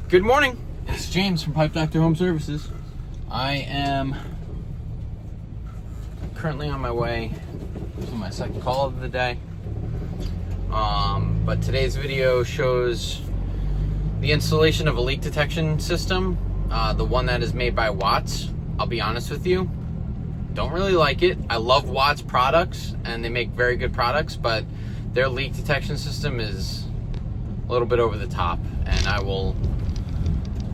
Good morning. It's James from Pipe Doctor Home Services. I am currently on my way to my second call of the day. But today's video shows the installation of a leak detection system, the one that is made by Watts. I'll be honest with you, don't really like it. I love Watts products and they make very good products, but their leak detection system is a little bit over the top, and I will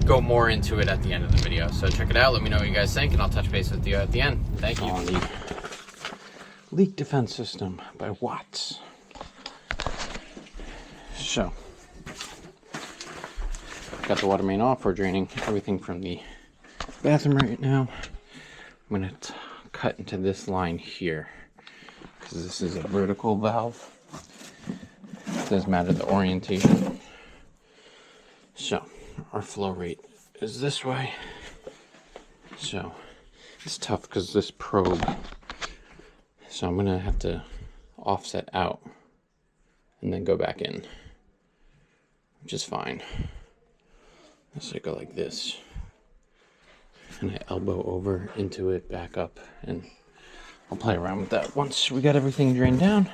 go more into it at the end of the video. So check it out, let me know what you guys think, and I'll touch base with you at the end. Thank you. On the leak defense system by Watts. So, got the water main off. We're draining everything from the bathroom right now. I'm going to cut into this line here because this is a vertical valve. It doesn't matter the orientation. So, our flow rate is this way. So, it's tough because this probe. So I'm going to have to offset out and then go back in, which is fine. So I go like this, and I elbow over into it, back up, and I'll play around with that once we got everything drained down.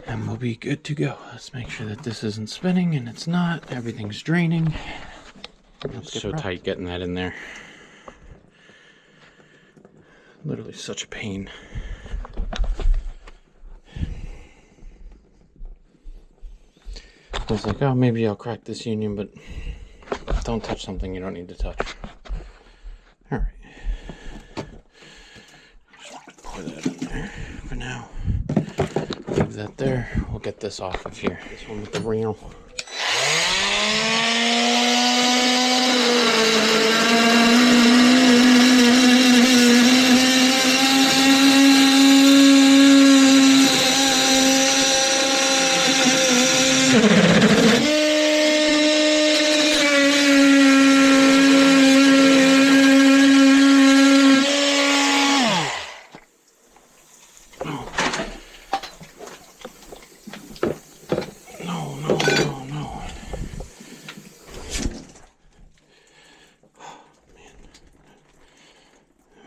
And we'll be good to go. Let's make sure that this isn't spinning, and it's not. Everything's draining. It's so tight getting that in there. Literally such a pain. I was like, oh, maybe I'll crack this union, but don't touch something you don't need to touch. All right. Just pour that in there for now. Leave that there. We'll get this off of here. This one with the reel.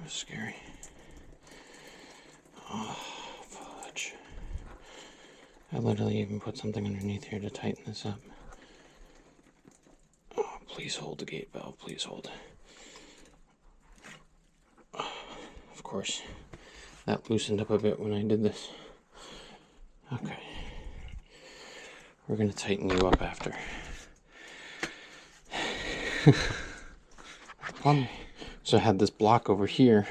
Scary. Oh, fudge. I literally even put something underneath here to tighten this up. Oh, please hold the gate valve, please hold. Of course, that loosened up a bit when I did this. Okay. We're gonna tighten you up after. Plumber. So I had this block over here.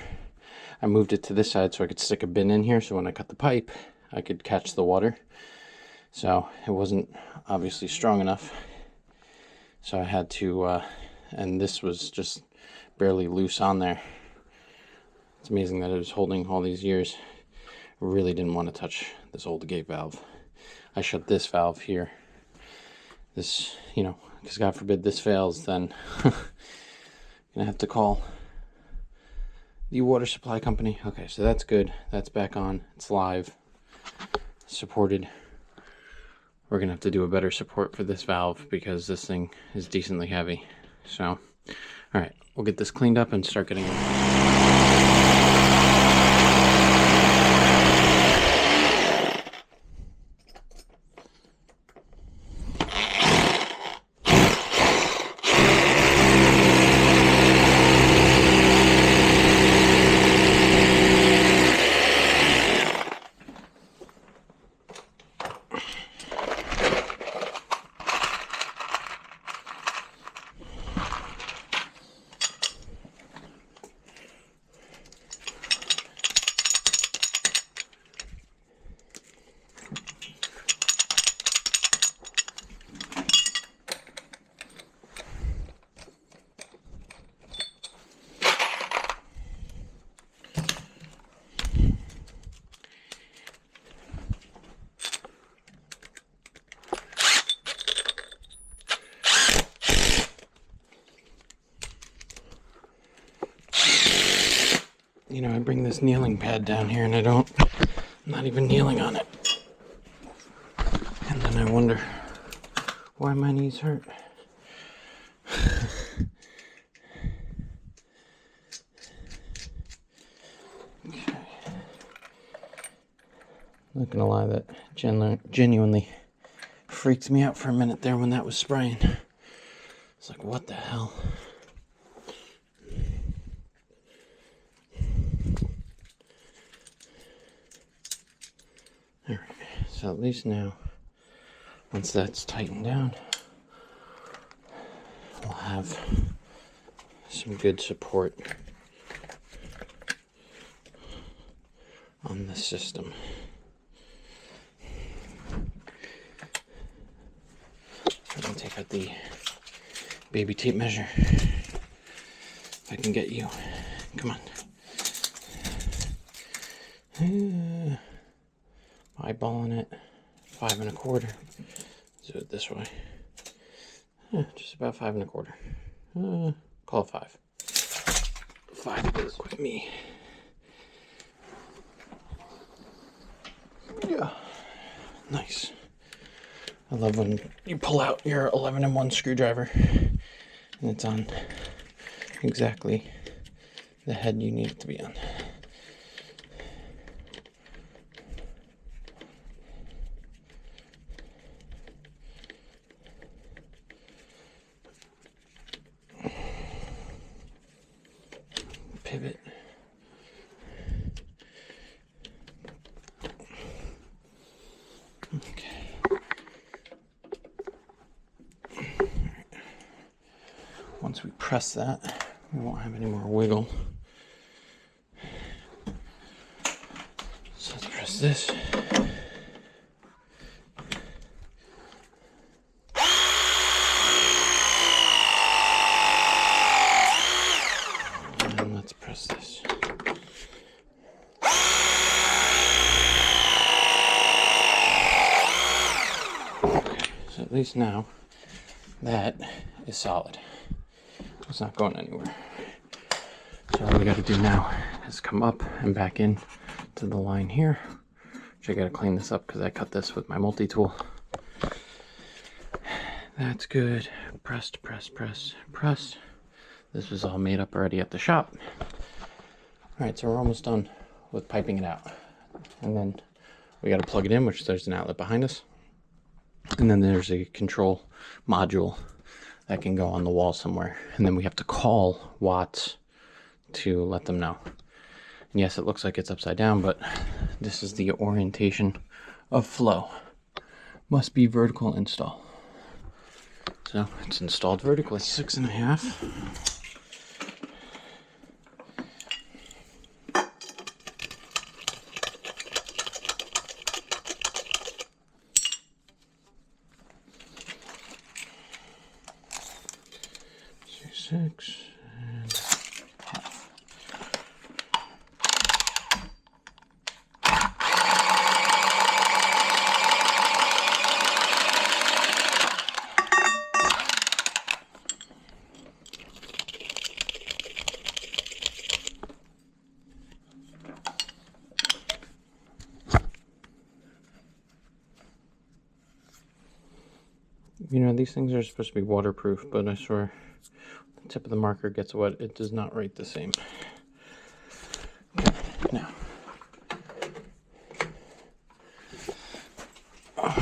I moved it to this side so I could stick a bin in here so when I cut the pipe, I could catch the water. So it wasn't obviously strong enough. So I had to, and this was just barely loose on there. It's amazing that it was holding all these years. I really didn't want to touch this old gate valve. I shut this valve here. This, you know, because God forbid this fails, then I'm gonna have to call the water supply company. Okay, so that's good. That's back on. It's live. Supported. We're gonna have to do a better support for this valve because this thing is decently heavy. So, all right, we'll get this cleaned up and start getting it. You know, I bring this kneeling pad down here and I'm not even kneeling on it. And then I wonder why my knees hurt. Okay. Not gonna lie, that genuinely freaked me out for a minute there when that was spraying. It's like, what the hell? Alright, so at least now, once that's tightened down, we'll have some good support on the system. I'm going to take out the baby tape measure. If I can get you. Come on. Eyeballing it. 5 1/4. Do it this way. Yeah, just about 5 1/4. Call it 5. 5 is with me. Yeah. Nice. I love when you pull out your 11-in-1 screwdriver and it's on exactly the head you need it to be on. Pivot. Okay. Once we press that, we won't have any more wiggle. So let's press this. And let's press this. Okay, so at least now that is solid. It's not going anywhere. So all we got to do now is come up and back in to the line here. Which I got to clean this up because I cut this with my multi-tool. That's good. Press, press, press, press. This was all made up already at the shop. Alright, so we're almost done with piping it out. And then we got to plug it in, which there's an outlet behind us. And then there's a control module that can go on the wall somewhere. And then we have to call Watts to let them know. And yes, it looks like it's upside down, but this is the orientation of flow. Must be vertical install. So it's installed vertically. 6.5. Six and half. You know, these things are supposed to be waterproof, but I swear the tip of the marker gets wet. It does not write the same. Okay, now. Our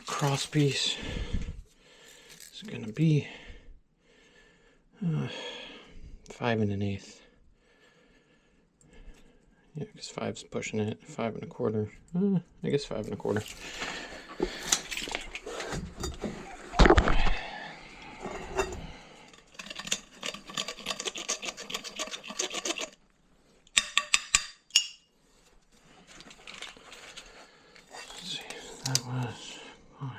cross piece is going to be 5 1/8. Yeah, because 5's pushing it. 5 1/4. I guess 5 1/4. That was 5.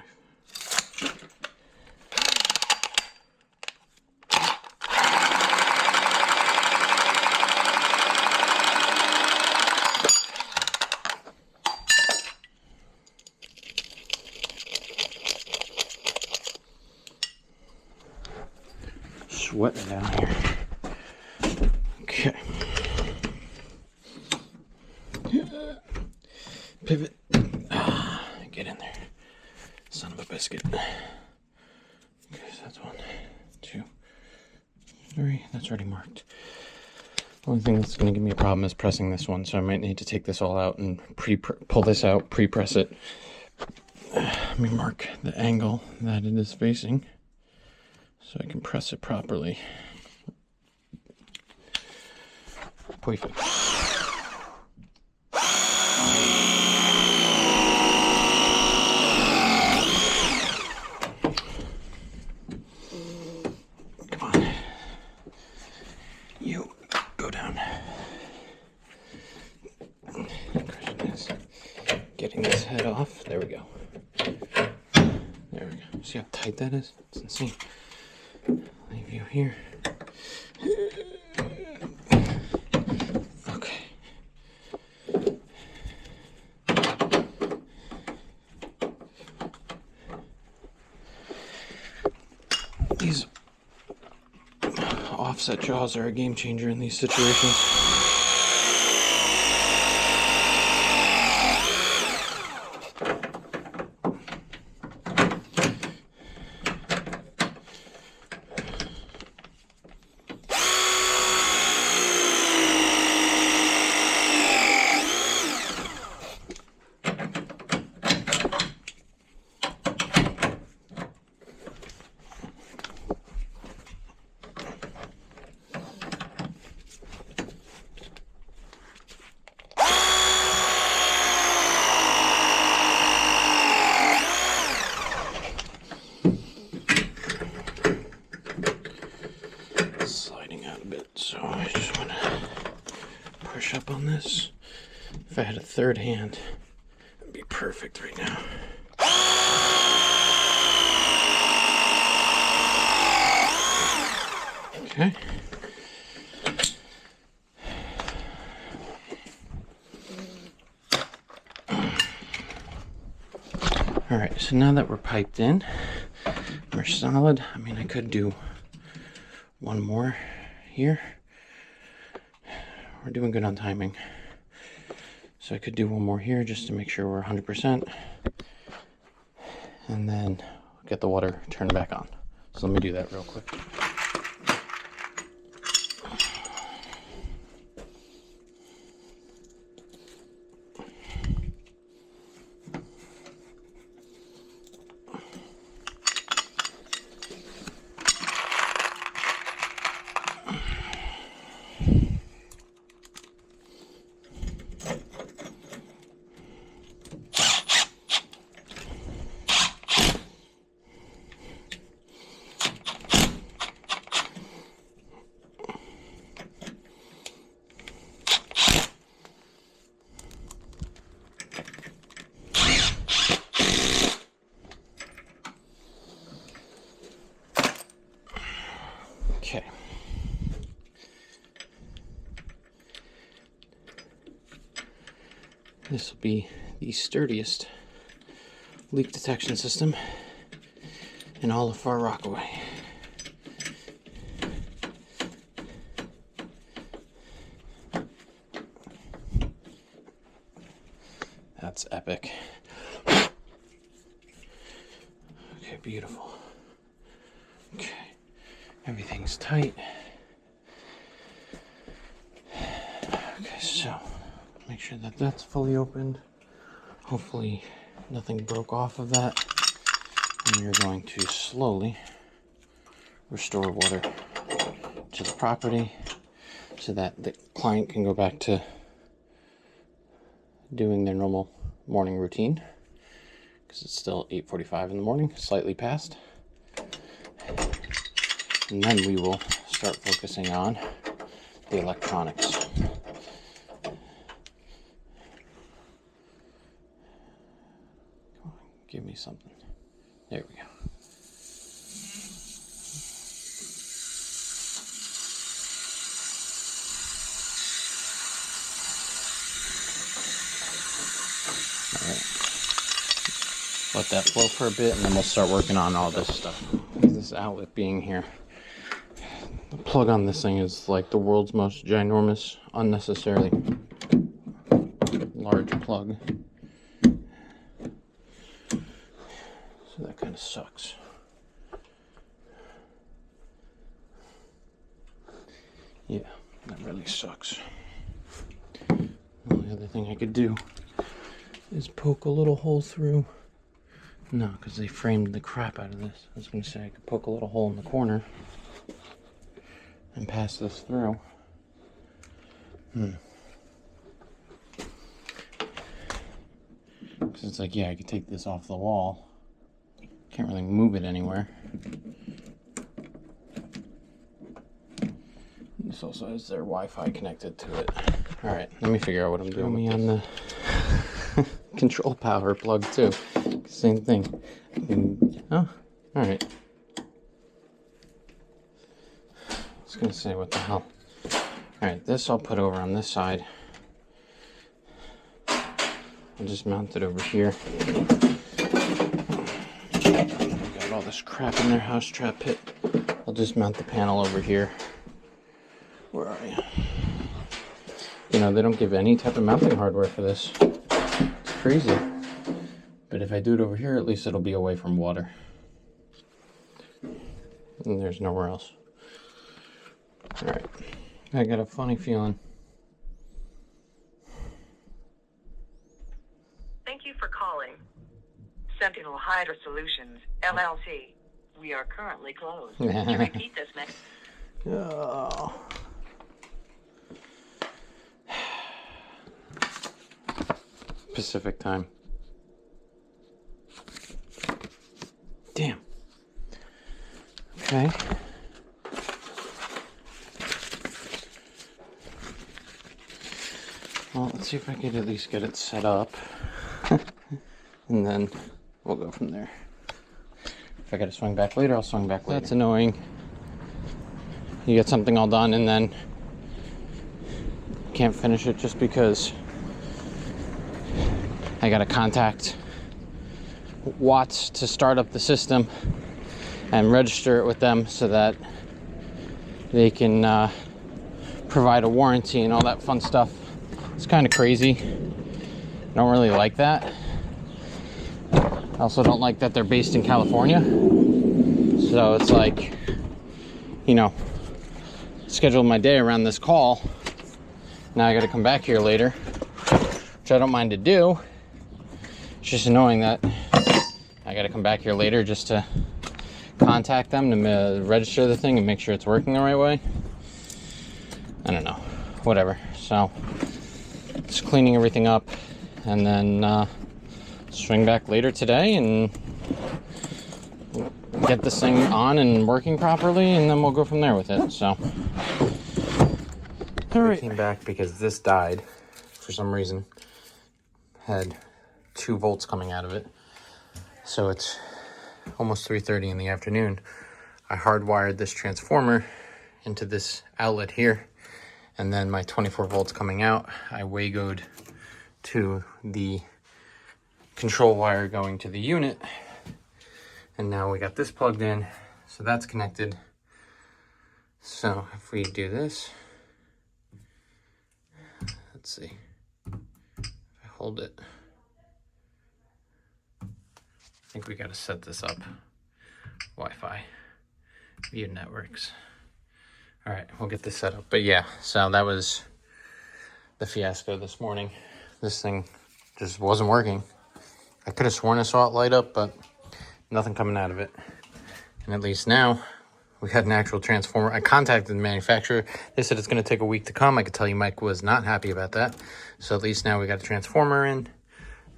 Sweating down here. Okay. Pivot. Get in there. Son of a biscuit. Okay, so that's 1, 2, 3. That's already marked. The only thing that's going to give me a problem is pressing this one, so I might need to take this all out and pull this out, pre-press it. Let me mark the angle that it is facing so I can press it properly. Perfect. Come on. You go down. The question is getting this head off. There we go. There we go. See how tight that is? It's insane. Leave you here. Okay. These offset jaws are a game changer in these situations. Up on this. If I had a third hand, it'd be perfect right now. Okay. All right, so now that we're piped in, we're solid. I mean, I could do one more here. We're doing good on timing. So I could do one more here just to make sure we're 100%. And then get the water turned back on. So let me do that real quick. Okay. This will be the sturdiest leak detection system in all of Far Rockaway. That's epic. Okay, beautiful. Okay. Everything's tight. Okay, so make sure that that's fully opened. Hopefully nothing broke off of that. And we're going to slowly restore water to the property so that the client can go back to doing their normal morning routine, because it's still 8:45 in the morning, slightly past. And then we will start focusing on the electronics. Come on, give me something. There we go. All right. Let that flow for a bit, and then we'll start working on all this stuff. This outlet being here. The plug on this thing is like the world's most ginormous, unnecessarily large plug. So that kind of sucks. Yeah, that really sucks. The only other thing I could do is poke a little hole through. No, because they framed the crap out of this. I was going to say I could poke a little hole in the corner and pass this through. Because it's like, yeah, I could take this off the wall. Can't really move it anywhere. This also has their Wi-Fi connected to it. Alright, let me figure out what I'm doing. Me on the control power plug too. Same thing. Oh, alright. I was gonna say, what the hell. Alright, this I'll put over on this side. I'll just mount it over here. Got all this crap in their house trap pit. I'll just mount the panel over here. Where are you? You know, they don't give any type of mounting hardware for this. It's crazy. But if I do it over here, at least it'll be away from water. And there's nowhere else. Alright. I got a funny feeling. Thank you for calling Sentinel Hydro Solutions, LLC. We are currently closed. To repeat this message. Oh. Pacific time. Damn. Okay. Well, let's see if I can at least get it set up. And then we'll go from there. If I gotta swing back later, I'll swing back later. That's annoying. You get something all done and then can't finish it just because I gotta contact Watts to start up the system and register it with them so that they can provide a warranty and all that fun stuff. It's kind of crazy. I don't really like that. I also don't like that they're based in California. So it's like, you know, scheduled my day around this call. Now I gotta come back here later, which I don't mind to do. It's just annoying that I gotta come back here later just to contact them to register the thing and make sure it's working the right way. I don't know, whatever. So just cleaning everything up and then swing back later today and get this thing on and working properly, and then we'll go from there with it. So all right. I came back because this died for some reason. Had 2 volts coming out of it. So it's almost 3:30 in the afternoon. I hardwired this transformer into this outlet here, and then my 24 volts coming out, I wagoed to the control wire going to the unit, and now we got this plugged in, so that's connected. So if we do this, let's see, if I hold it, I think we got to set this up. Wi-Fi, view networks. All right, we'll get this set up. But yeah, so that was the fiasco this morning. This thing just wasn't working. I could have sworn I saw it light up, but nothing coming out of it. And at least now we had an actual transformer. I contacted the manufacturer. They said it's going to take a week to come. I could tell you Mike was not happy about that. So at least now we got a transformer in,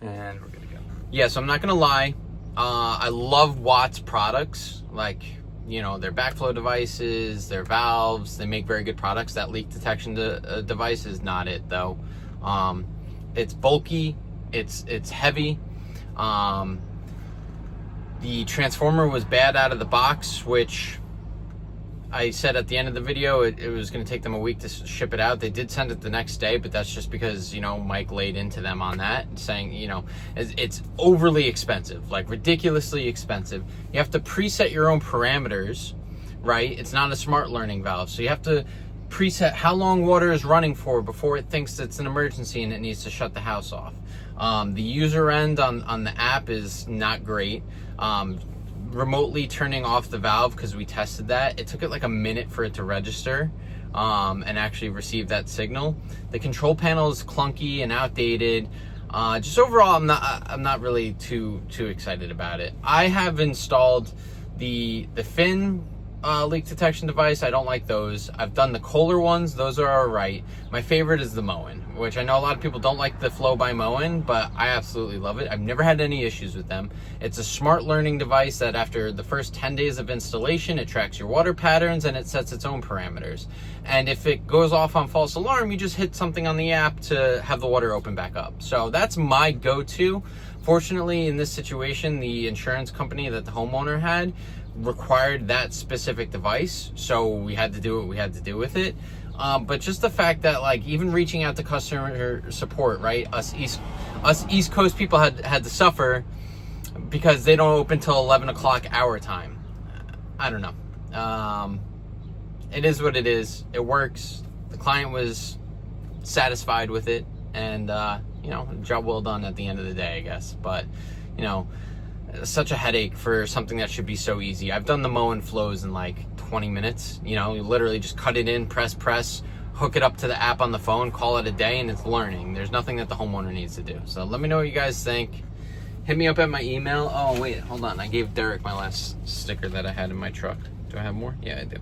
and we're good to go. Yeah, so I'm not going to lie. I love Watts products, like, you know, their backflow devices, their valves. They make very good products. That leak detection device is not it, though. It's bulky. It's heavy. The transformer was bad out of the box, which I said at the end of the video, it was going to take them a week to ship it out. They did send it the next day, but that's just because, you know, Mike laid into them on that, saying, you know, it's overly expensive, like ridiculously expensive. You have to preset your own parameters, right? It's not a smart learning valve, so you have to preset how long water is running for before it thinks it's an emergency and it needs to shut the house off. The user end on the app is not great. Remotely turning off the valve, because we tested that, it took it like a minute for it to register and actually receive that signal. The control panel is clunky and outdated. Just overall, I'm not really too excited about it. I have installed the fin leak detection device. I don't like those. I've done the Kohler ones. Those are all right. My favorite is the Moen, which I know a lot of people don't like the Flow by Moen, but I absolutely love it. I've never had any issues with them. It's a smart learning device that after the first 10 days of installation, it tracks your water patterns and it sets its own parameters. And if it goes off on false alarm, you just hit something on the app to have the water open back up. So that's my go-to. Fortunately, in this situation, the insurance company that the homeowner had required that specific device, so we had to do what we had to do with it. But just the fact that, like, even reaching out to customer support, right? Us East Coast people had to suffer because they don't open till 11 o'clock our time. I don't know. It is what it is. It works. The client was satisfied with it, and you know, job well done at the end of the day, I guess. But you know, such a headache for something that should be so easy. I've done the Moen flows in like 20 minutes. You know, you literally just cut it in, press, hook it up to the app on the phone, call it a day, and it's learning. There's nothing that the homeowner needs to do. So let me know what you guys think. Hit me up at my email. Oh, wait, hold on. I gave Derek my last sticker that I had in my truck. Do I have more? Yeah, I do.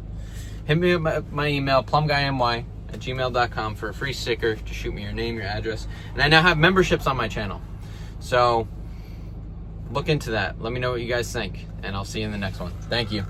Hit me up at my email, plumguymy@gmail.com, for a free sticker. Just shoot me your name, your address. And I now have memberships on my channel. So look into that. Let me know what you guys think, and I'll see you in the next one. Thank you.